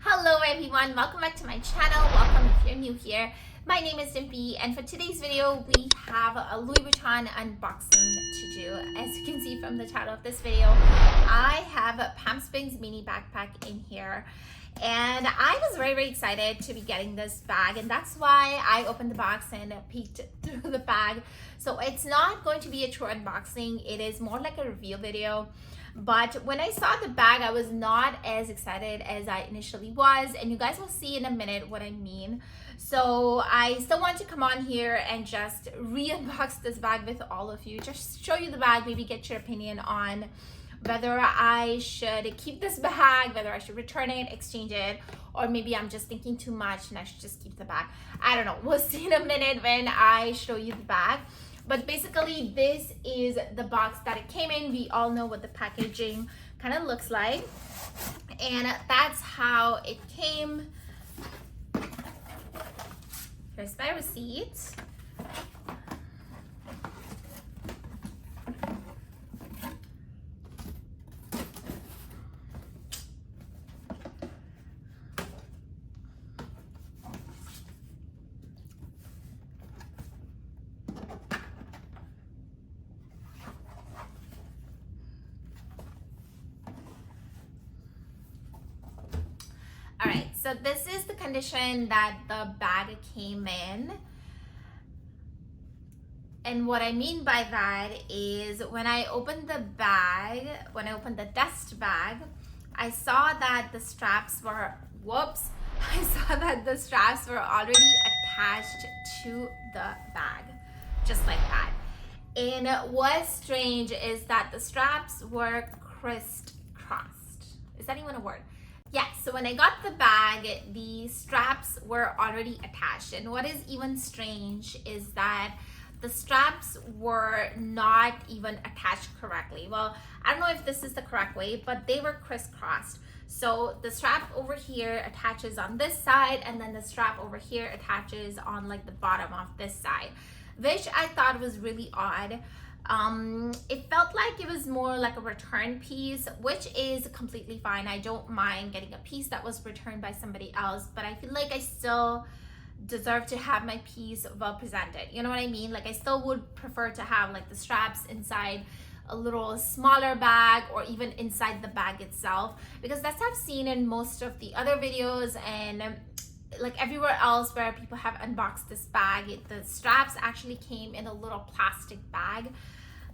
Hello everyone, welcome back to my channel. Welcome if you're new here. My name is Dimpy, and for today's video we have a Louis Vuitton unboxing to do. As you can see from the title of this video, I have a Palm Springs mini backpack in here, and I was very excited to be getting this bag, and that's why I opened the box and peeked through the bag. So it's not going to be a true unboxing, it is more like a review video. But when I saw the bag, I was not as excited as I initially was, and you guys will see in a minute what I mean. So I still want to come on here and just re-unbox this bag with all of you, just show you the bag, maybe get your opinion on whether I should keep this bag, whether I should return it, exchange it, or maybe I'm just thinking too much and I should just keep the bag. I don't know, we'll see in a minute when I show you the bag. But basically, this is the box that it came in. We all know what the packaging kind of looks like. And that's how it came. Here's my receipt. All right, so this is the condition that the bag came in. And what I mean by that is when I opened the bag, when I opened the dust bag, I saw that the straps were, I saw that the straps were already attached to the bag, just like that. And what's strange is that the straps were crisscrossed. Is that even a word? Yeah, so when I got the bag, the straps were already attached. And what is even strange is that the straps were not even attached correctly. Well, I don't know if this is the correct way, but they were crisscrossed. So the strap over here attaches on this side, and then the strap over here attaches on like the bottom of this side, which I thought was really odd. It felt like it was more like a return piece, which is completely fine. I don't mind getting a piece that was returned by somebody else, but I feel like I still deserve to have my piece well presented. You know what I mean? Like I still would prefer to have like the straps inside a little smaller bag, or even inside the bag itself, because that's what I've seen in most of the other videos and like everywhere else where people have unboxed this bag. The straps actually came in a little plastic bag,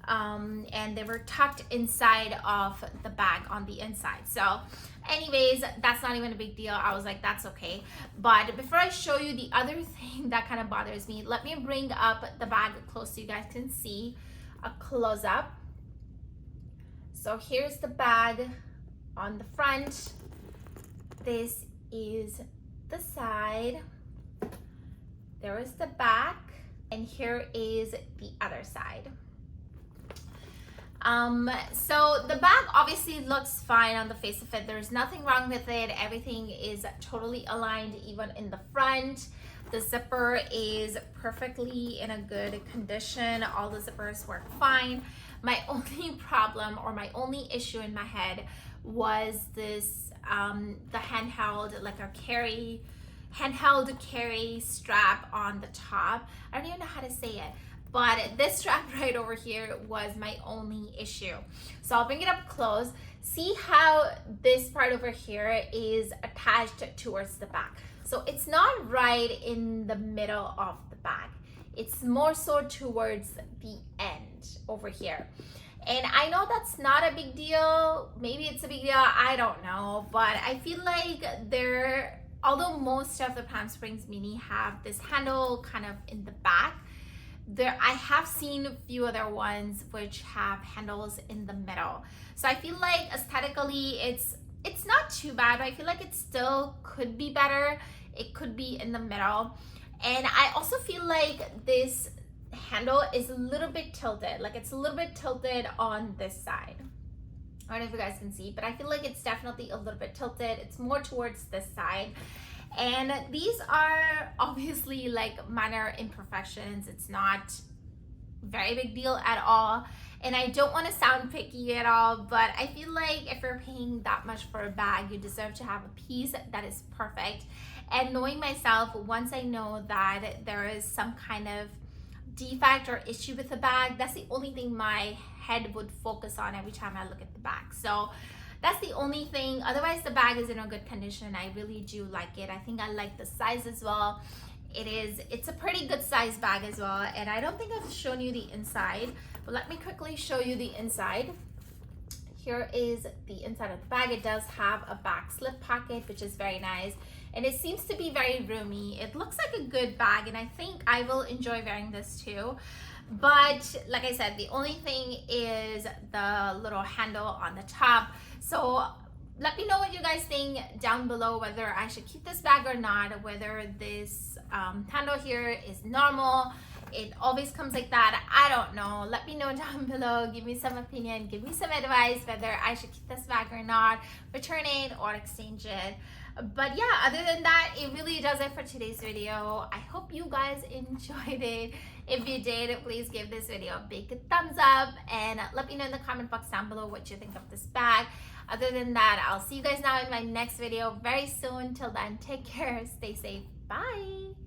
and they were tucked inside of the bag on the inside. So anyways, that's not even a big deal. I was like, that's okay. But before I show you the other thing that kind of bothers me, let me bring up the bag close so you guys can see a close-up. So here's the bag on the front. This is the side, there is the back, and here is the other side. So the bag obviously looks fine on the face of it. There's nothing wrong with it. Everything is totally aligned, even in the front. The zipper is perfectly in a good condition. All the zippers work fine. My only problem, or my only issue in my head, was this the handheld, like a handheld carry strap on the top. I don't even know how to say it, but this strap right over here was my only issue. So I'll bring it up close. See how this part over here is attached towards the back. So it's not right in the middle of the bag. It's more so towards the end over here. And I know that's not a big deal. Maybe it's a big deal, I don't know. But I feel like although most of the Palm Springs Mini have this handle kind of in the back, I have seen a few other ones which have handles in the middle. So I feel like aesthetically it's not too bad, but I feel like it still could be better. It could be in the middle. And I also feel like this handle is a little bit tilted, like it's a little bit tilted on this side. I don't know if you guys can see, but I feel like it's definitely a little bit tilted. It's more towards this side. And these are obviously like minor imperfections. It's not very big deal at all. And I don't want to sound picky at all, but I feel like if you're paying that much for a bag, you deserve to have a piece that is perfect. And knowing myself, once I know that there is some kind of defect or issue with the bag, that's the only thing my head would focus on every time I look at the bag. So that's the only thing. Otherwise, the bag is in a good condition. I really do like it. I think I like the size as well. It's a pretty good size bag as well. And I don't think I've shown you the inside, but let me quickly show you the inside. Here is the inside of the bag. It does have a back slip pocket, which is very nice. And it seems to be very roomy. It looks like a good bag, and I think I will enjoy wearing this too. But like I said, the only thing is the little handle on the top. So let me know what you guys think down below, whether I should keep this bag or not, whether this handle here is normal. It always comes like that. I don't know. Let me know down below. Give me some opinion. Give me some advice whether I should keep this bag or not, return it or exchange it. But yeah, other than that, it really does it for today's video. I hope you guys enjoyed it. If you did, please give this video a big thumbs up and let me know in the comment box down below what you think of this bag. Other than that, I'll see you guys now in my next video very soon. Till then, take care, stay safe, bye.